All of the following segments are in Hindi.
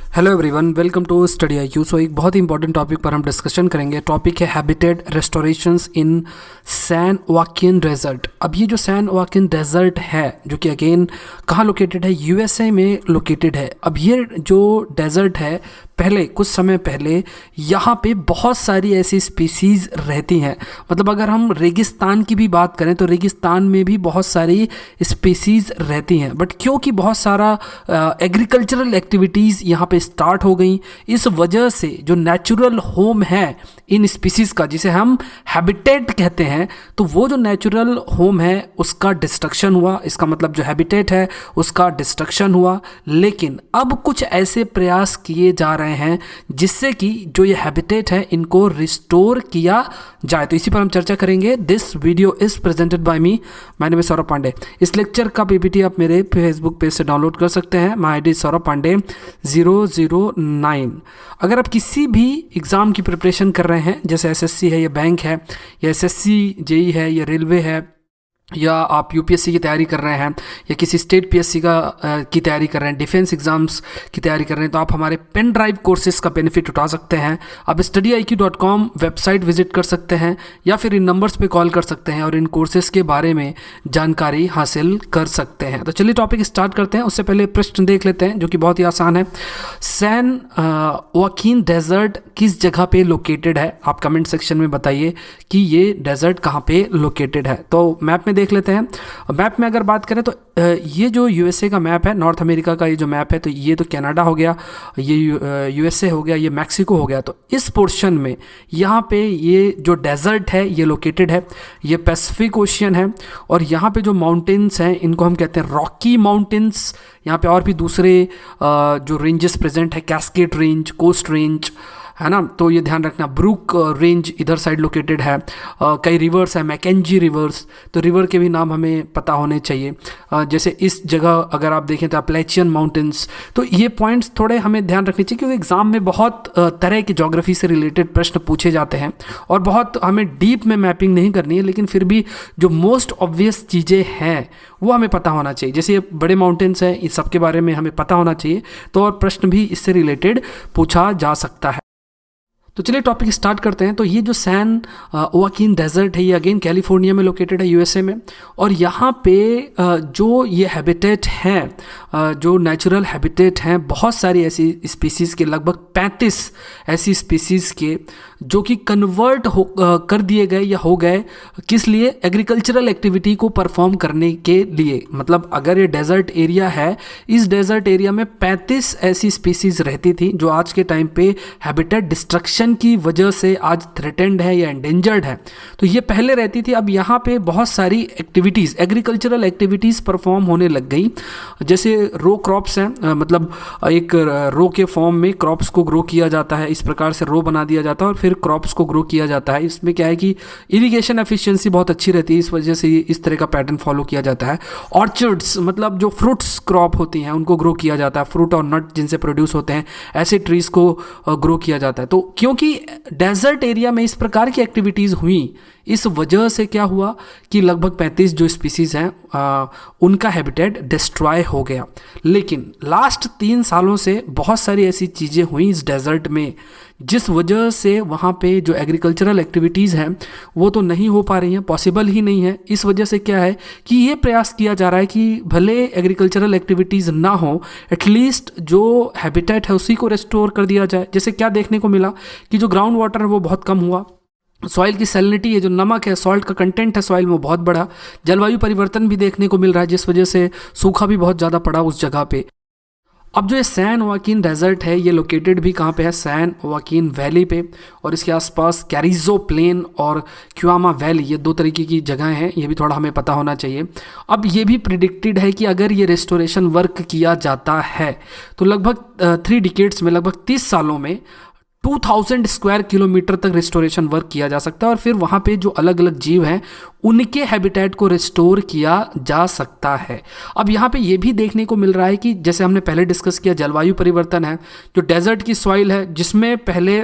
Hello everyone, welcome to Study IQ. So एक बहुत ही इंपॉर्टेंट टॉपिक पर हम डिस्कशन करेंगे। टॉपिक है habitat restorations in San Joaquin desert. अब ये जो सैन वाकिन डेजर्ट है, जो कि अगेन कहाँ लोकेटेड है, यूएसए में लोकेटेड है। अब ये जो डेजर्ट है, पहले कुछ समय पहले यहाँ पे बहुत सारी ऐसी स्पीसीज़ रहती हैं। मतलब अगर हम रेगिस्तान की भी बात करें तो रेगिस्तान में भी बहुत सारी स्पीसीज़ रहती हैं। बट क्योंकि बहुत सारा एग्रीकल्चरल एक्टिविटीज़ यहाँ पे स्टार्ट हो गई, इस वजह से जो नेचुरल होम है इन स्पीसीज़ का, जिसे हम हैबिटेट कहते हैं, तो वो जो नेचुरल होम है उसका डिस्ट्रक्शन हुआ। इसका मतलब जो हैबिटेट है उसका डिस्ट्रक्शन हुआ। लेकिन अब कुछ ऐसे प्रयास किए जा रहे हैं जिससे कि जो ये हैबिटेट है इनको रिस्टोर किया जाए। तो इसी पर हम चर्चा करेंगे। This video is presented by me, my name is Saurabh Pandey. इस लेक्चर का पीपीटी आप मेरे फेसबुक पेज से डाउनलोड कर सकते हैं। My ID Saurabh Pandey 009। अगर आप किसी भी एग्ज़ाम की प्रिपरेशन कर रहे हैं, जैसे एसएससी है या बैंक है या एसएससी जेई है या रेलवे है, या आप यूपीएससी की तैयारी कर रहे हैं या किसी स्टेट पीएससी की तैयारी कर रहे हैं, डिफेंस एग्जाम्स की तैयारी कर रहे हैं, तो आप हमारे पेन ड्राइव कोर्सेज का बेनिफिट उठा सकते हैं। आप studiiq.com वेबसाइट विजिट कर सकते हैं या फिर इन नंबर्स पे कॉल कर सकते हैं और इन कोर्सेज के बारे में जानकारी हासिल कर सकते हैं। तो चलिए टॉपिक स्टार्ट करते हैं। उससे पहले प्रश्न देख लेते हैं जो कि बहुत ही आसान है। सैन वाकिन डेजर्ट किस जगह पे लोकेटेड है? आप कमेंट सेक्शन में बताइए कि ये डेजर्ट कहाँ पे लोकेटेड है। तो मैप में देख लेते हैं। मैप में अगर बात करें तो ये जो यूएसए का मैप है, नॉर्थ अमेरिका का ये जो मैप है, तो ये तो कनाडा हो गया, ये यूएसए हो गया, ये मैक्सिको हो गया। तो इस पोर्शन में यहाँ पे ये जो डेजर्ट है ये लोकेटेड है। ये पैसिफिक ओशियन है और यहाँ पे जो माउंटेन्स हैं इनको हम कहते हैं रॉकी माउंटेन्स। यहाँ पे और भी दूसरे जो रेंजेस प्रेजेंट है, कैस्केड रेंज, कोस्ट रेंज, है ना, तो ये ध्यान रखना। ब्रूक रेंज इधर साइड लोकेटेड है। कई रिवर्स है, मैकेंजी रिवर्स, तो रिवर के भी नाम हमें पता होने चाहिए। जैसे इस जगह अगर आप देखें तो अप्लेचियन माउंटेन्स। तो ये पॉइंट्स थोड़े हमें ध्यान रखने चाहिए क्योंकि एग्जाम में बहुत तरह की ज्योग्राफी से रिलेटेड प्रश्न पूछे जाते हैं और बहुत हमें डीप में मैपिंग नहीं करनी है, लेकिन फिर भी जो मोस्ट ऑब्वियस चीज़ें हैं वो हमें पता होना चाहिए। जैसे ये बड़े माउंटेन्स हैं, इस सब के बारे में हमें पता होना चाहिए, तो और प्रश्न भी इससे रिलेटेड पूछा जा सकता है। तो चलिए टॉपिक स्टार्ट करते हैं। तो ये जो सैन वाकिन डेजर्ट है ये अगेन कैलिफोर्निया में लोकेटेड है, यूएसए में। और यहाँ पे जो ये हैबिटेट हैं, जो नेचुरल हैबिटेट हैं, बहुत सारी ऐसी स्पीसीज़ के, लगभग 35 ऐसी स्पीसीज़ के जो कि कन्वर्ट कर दिए गए या हो गए, किस लिए? एग्रीकल्चरल एक्टिविटी को परफॉर्म करने के लिए। मतलब अगर ये डेजर्ट एरिया है, इस डेजर्ट एरिया में 35 ऐसी स्पीसीज़ रहती थी जो आज के टाइम पे हैबिटेट डिस्ट्रक्शन की वजह से आज थ्रेटेंड है या एंडेंजर्ड है। तो ये पहले रहती थी। अब यहाँ पे बहुत सारी एक्टिविटीज़, एग्रीकल्चरल एक्टिविटीज़ परफॉर्म होने लग गई। जैसे रो क्रॉप्स हैं, मतलब एक रो के फॉर्म में क्रॉप्स को ग्रो किया जाता है, इस प्रकार से रो बना दिया जाता है और फिर क्रॉप्स को ग्रो किया जाता है। इसमें क्या है कि इरिगेशन एफिशिएंसी बहुत अच्छी रहती है, इस वजह से इस तरह का पैटर्न फॉलो किया जाता है। ऑर्चर्ड्स, मतलब जो फ्रूट्स क्रॉप होती हैं उनको ग्रो किया जाता है, फ्रूट और नट जिनसे प्रोड्यूस होते हैं, ऐसे ट्रीज़ को ग्रो किया जाता है। तो क्योंकि डेजर्ट एरिया में इस प्रकार की एक्टिविटीज़ हुई, इस वजह से क्या हुआ कि लगभग 35 जो स्पीसीज़ हैं उनका हैबिटेट डिस्ट्रॉय हो गया। लेकिन लास्ट 3 सालों से बहुत सारी ऐसी चीज़ें हुई इस डेजर्ट में जिस वजह से वहाँ पे जो एग्रीकल्चरल एक्टिविटीज़ हैं वो तो नहीं हो पा रही हैं, पॉसिबल ही नहीं है। इस वजह से क्या है कि ये प्रयास किया जा रहा है कि भले एग्रीकल्चरल एक्टिविटीज़ ना हो, एटलीस्ट जो हैबिटेट है उसी को रेस्टोर कर दिया जाए। जैसे क्या देखने को मिला कि जो ग्राउंड वाटर है वो बहुत कम हुआ, सॉइल की सैलिनिटी है, जो नमक है, सॉल्ट का कंटेंट है सॉइल में, वो बहुत बढ़ा। जलवायु परिवर्तन भी देखने को मिल रहा है जिस वजह से सूखा भी बहुत ज़्यादा पड़ा उस जगह पे। अब जो ये सैन वाकिन डेजर्ट है ये लोकेटेड भी कहाँ पे है? सैन वाकिन वैली पे, और इसके आसपास कैरिजो प्लेन और क्यूआमा वैली, ये 2 तरीके की जगह हैं, ये भी थोड़ा हमें पता होना चाहिए। अब ये भी प्रिडिक्टेड है कि अगर ये रेस्टोरेशन वर्क किया जाता है तो लगभग 3 डिकेड्स में, लगभग 30 सालों में 2000 स्क्वायर किलोमीटर तक रिस्टोरेशन वर्क किया जा सकता है और फिर वहाँ पे जो अलग अलग जीव हैं उनके हैबिटेट को रिस्टोर किया जा सकता है। अब यहाँ पे ये भी देखने को मिल रहा है कि जैसे हमने पहले डिस्कस किया, जलवायु परिवर्तन है, जो डेजर्ट की सॉइल है जिसमें पहले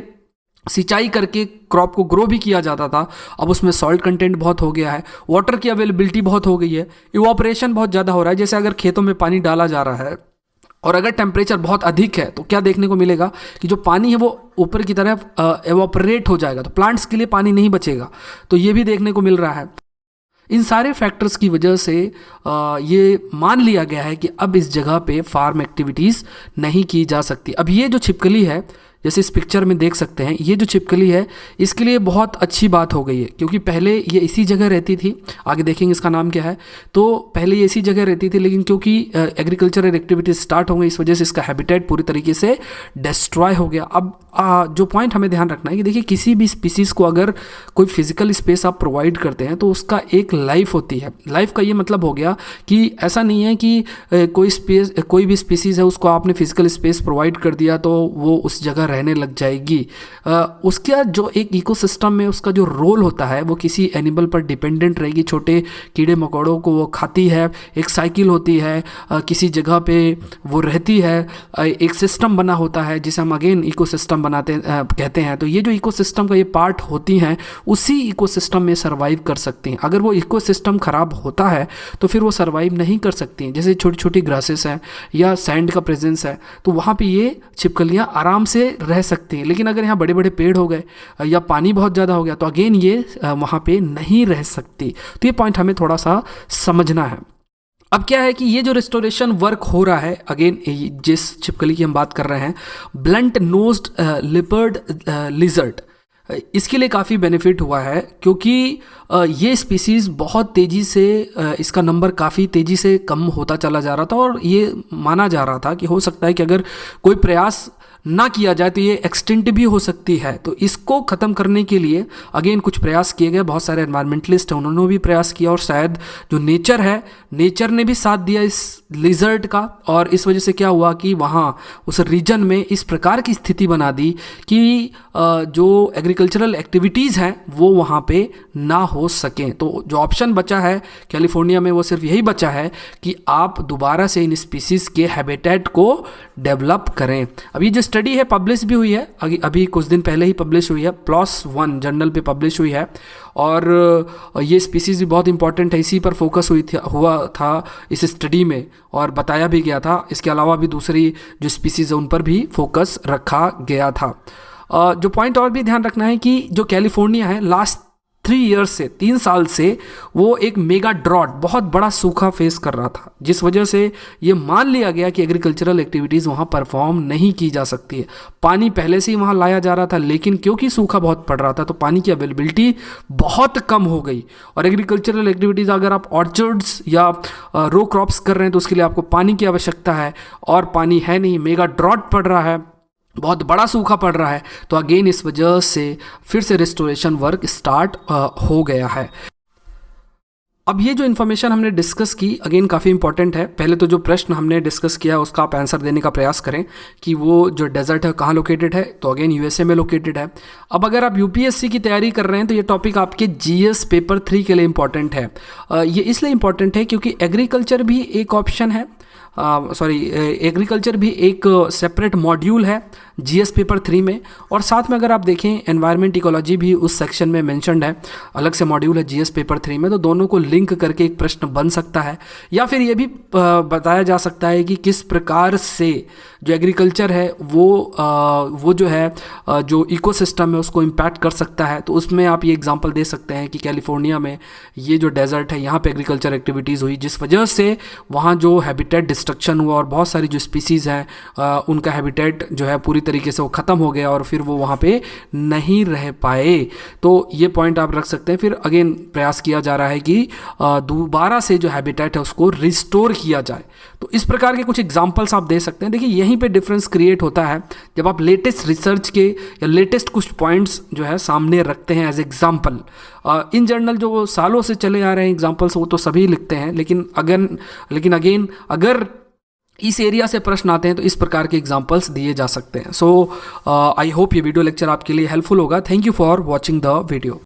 सिंचाई करके क्रॉप को ग्रो भी किया जाता था, अब उसमें सॉल्ट कंटेंट बहुत हो गया है, वाटर की अवेलेबिलिटी बहुत हो गई है, इवापोरेशन बहुत ज़्यादा हो रहा है। जैसे अगर खेतों में पानी डाला जा रहा है और अगर टेम्परेचर बहुत अधिक है तो क्या देखने को मिलेगा कि जो पानी है वो ऊपर की तरफ एवापोरेट हो जाएगा, तो प्लांट्स के लिए पानी नहीं बचेगा। तो ये भी देखने को मिल रहा है। इन सारे फैक्टर्स की वजह से ये मान लिया गया है कि अब इस जगह पे फार्म एक्टिविटीज़ नहीं की जा सकती। अब ये जो छिपकली है, जैसे इस पिक्चर में देख सकते हैं, ये जो छिपकली है इसके लिए बहुत अच्छी बात हो गई है, क्योंकि पहले ये इसी जगह रहती थी। आगे देखेंगे इसका नाम क्या है। तो पहले ये इसी जगह रहती थी, लेकिन क्योंकि एग्रीकल्चरल एक्टिविटीज स्टार्ट हो गई, इस वजह से इसका हैबिटेट पूरी तरीके से डिस्ट्रॉय हो गया। अब जो पॉइंट हमें ध्यान रखना है कि देखिए, किसी भी स्पीसीज़ को अगर कोई फिजिकल स्पेस आप प्रोवाइड करते हैं तो उसका एक लाइफ होती है। लाइफ का ये मतलब हो गया कि ऐसा नहीं है कि कोई भी स्पीसीज़ है उसको आपने फिजिकल स्पेस प्रोवाइड कर दिया तो वो उस जगह रहने लग जाएगी। उसका जो एक इकोसिस्टम में उसका जो रोल होता है वो किसी एनिमल पर डिपेंडेंट रहेगी। छोटे कीड़े मकोड़ों को वो खाती है, एक साइकिल होती है, किसी जगह पे वो रहती है, एक सिस्टम बना होता है जिसे हम अगेन इकोसिस्टम कहते हैं। तो ये जो इकोसिस्टम का ये पार्ट होती हैं, उसी इकोसिस्टम में सर्वाइव कर सकती हैं। अगर वो इकोसिस्टम खराब होता है तो फिर वो सर्वाइव नहीं कर सकती हैं। जैसे छोटी छोटी ग्रासेस हैं या सैंड का प्रेजेंस है, तो वहाँ पे ये छिपकलियाँ आराम से रह सकती हैं। लेकिन अगर यहाँ बड़े बड़े पेड़ हो गए या पानी बहुत ज़्यादा हो गया तो अगेन ये वहाँ पे नहीं रह सकती। तो ये पॉइंट हमें थोड़ा सा समझना है। अब क्या है कि ये जो रिस्टोरेशन वर्क हो रहा है, अगेन जिस छिपकली की हम बात कर रहे हैं, ब्लंट नोज्ड लिपर्ड लिजर्ड, इसके लिए काफ़ी बेनिफिट हुआ है, क्योंकि ये स्पीसीज़ बहुत तेज़ी से इसका नंबर काफ़ी तेज़ी से कम होता चला जा रहा था और ये माना जा रहा था कि हो सकता है कि अगर कोई प्रयास ना किया जाए तो ये एक्सटिंक्ट भी हो सकती है। तो इसको ख़त्म करने के लिए अगेन कुछ प्रयास किए गए। बहुत सारे एनवायरमेंटलिस्ट हैं, उन्होंने भी प्रयास किया और शायद जो नेचर है, नेचर ने भी साथ दिया इस लिजर्ड का। और इस वजह से क्या हुआ कि वहाँ उस रीजन में इस प्रकार की स्थिति बना दी कि जो एग्रीकल्चरल एक्टिविटीज़ हैं वो वहाँ पे ना हो सकें। तो जो ऑप्शन बचा है कैलिफोर्निया में वो सिर्फ यही बचा है कि आप दोबारा से इन स्पीसीज़ के हैबिटेट को डेवलप करें। अभी जो स्टडी है पब्लिश भी हुई है, अभी कुछ दिन पहले ही पब्लिश हुई है, PLOS One जर्नल पे पब्लिश हुई है। और ये स्पीसीज़ भी बहुत इंपॉर्टेंट है, इसी पर फोकस हुआ था इस स्टडी में और बताया भी गया था। इसके अलावा भी दूसरी जो स्पीसीज़ है उन पर भी फोकस रखा गया था। जो पॉइंट और भी ध्यान रखना है कि जो कैलिफोर्निया है, लास्ट 3 ईयर्स से 3 साल से वो एक मेगा ड्रॉट, बहुत बड़ा सूखा फेस कर रहा था, जिस वजह से ये मान लिया गया कि एग्रीकल्चरल एक्टिविटीज़ वहाँ परफॉर्म नहीं की जा सकती है। पानी पहले से ही वहाँ लाया जा रहा था, लेकिन क्योंकि सूखा बहुत पड़ रहा था तो पानी की अवेलेबिलिटी बहुत कम हो गई। और एग्रीकल्चरल एक्टिविटीज़, अगर आप ऑर्चर्ड्स या रो क्रॉप्स कर रहे हैं तो उसके लिए आपको पानी की आवश्यकता है और पानी है नहीं, मेगा ड्रॉट पड़ रहा है, बहुत बड़ा सूखा पड़ रहा है। तो अगेन इस वजह से फिर से रिस्टोरेशन वर्क स्टार्ट हो गया है। अब ये जो इन्फॉर्मेशन हमने डिस्कस की अगेन काफ़ी इंपॉर्टेंट है। पहले तो जो प्रश्न हमने डिस्कस किया उसका आप आंसर देने का प्रयास करें कि वो जो डेजर्ट है कहाँ लोकेटेड है, तो अगेन यूएसए में लोकेटेड है। अब अगर आप यूपीएससी की तैयारी कर रहे हैं तो ये टॉपिक आपके जीएस पेपर 3 के लिए इंपॉर्टेंट है। ये इसलिए इंपॉर्टेंट है क्योंकि एग्रीकल्चर भी एक ऑप्शन है, एग्रीकल्चर भी एक सेपरेट मॉड्यूल है जीएस पेपर 3 में। और साथ में अगर आप देखें एनवायरनमेंट इकोलॉजी भी उस सेक्शन में मेंशन्ड है, अलग से मॉड्यूल है जीएस पेपर 3 में। तो दोनों को लिंक करके एक प्रश्न बन सकता है, या फिर ये भी बताया जा सकता है कि किस प्रकार से जो एग्रीकल्चर है वो जो है जो इकोसिस्टम है उसको इम्पैक्ट कर सकता है। तो उसमें आप ये एग्जांपल दे सकते हैं कि कैलिफोर्निया में ये जो डेजर्ट है यहाँ पे एग्रीकल्चर एक्टिविटीज़ हुई, जिस वजह से वहाँ जो हैबिटेट डिस्ट्रक्शन हुआ और बहुत सारी जो स्पीसीज़ हैं उनका हैबिटेट जो है पूरी तरीके से वो ख़त्म हो गया और फिर वो वहाँ पे नहीं रह पाए। तो ये पॉइंट आप रख सकते हैं। फिर अगेन प्रयास किया जा रहा है कि दोबारा से जो हैबिटेट है उसको रिस्टोर किया जाए। तो इस प्रकार के कुछ एग्जांपल्स आप दे सकते हैं। देखिए यहीं पे डिफरेंस क्रिएट होता है जब आप लेटेस्ट रिसर्च के या लेटेस्ट कुछ पॉइंट्स जो है सामने रखते हैं एज एग्जाम्पल। इन जर्नल जो सालों से चले आ रहे हैं एग्जाम्पल्स वो तो सभी लिखते हैं, लेकिन अगेन अगर इस एरिया से प्रश्न आते हैं तो इस प्रकार के एग्जाम्पल्स दिए जा सकते हैं। सो आई होप ये वीडियो लेक्चर आपके लिए हेल्पफुल होगा। Thank you for watching the video.